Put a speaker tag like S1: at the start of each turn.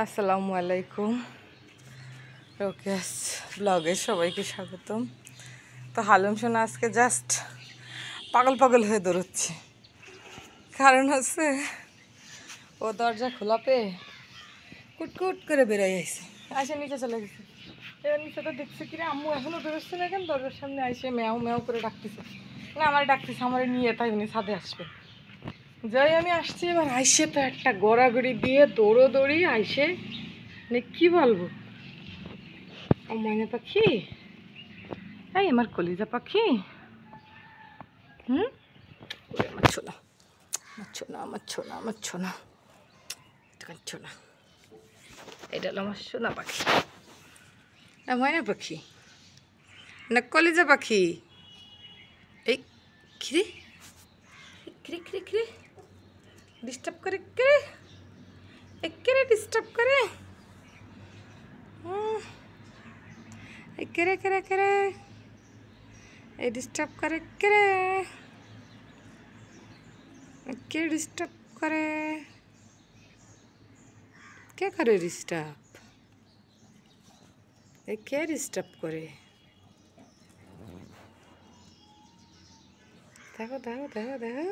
S1: আসসালামু আলাইকুম, রোকেয়াস ব্লগে সবাইকে স্বাগতম। তো হালুম সোনা আজকে জাস্ট পাগল পাগল হয়ে দৌড়চ্ছে। কারণ হচ্ছে ও দরজা খোলা পেয়ে কুটকুট করে বেরোয় আসে নিচে চলে গেছে। এবার নিচে তো দেখছে কিরে আম্মু এখনও বেরোচ্ছে না, কেন দরজার সামনে আইসে ম্যাও ম্যাও করে ডাকতেছে। না আমার ডাকতেছে, আমার নিয়ে তাই উনি ছাদে আসবে। যাই আমি আসছি, এবার আইসে তো একটা গড়াগড়ি দিয়ে দৌড়োদৌড়ি আইসে মানে কী বলবো, ও ময়না পাখি, এই আমার কলিজা পাখি, আমার ছোনা, আমার ছোনা, আমার ছোনা, আমার ছোনা, এটা ছোনা, এটা হলো আমার সোনা পাখি, না ময়না পাখি, না কলিজা পাখি। এই খিরে খিরে খিরে খিরে ডিস্টার্ব করে, কে একেরে ডিস্টার্ব করে, কেরে কেরে কেরে এই ডিস্টার্ব করে, কেরে কে ডিস্টার্ব করে, কে করে ডিস্টার্ব, কে ডিস্টার্ব করে, দেখো দেখো দেখো দেখো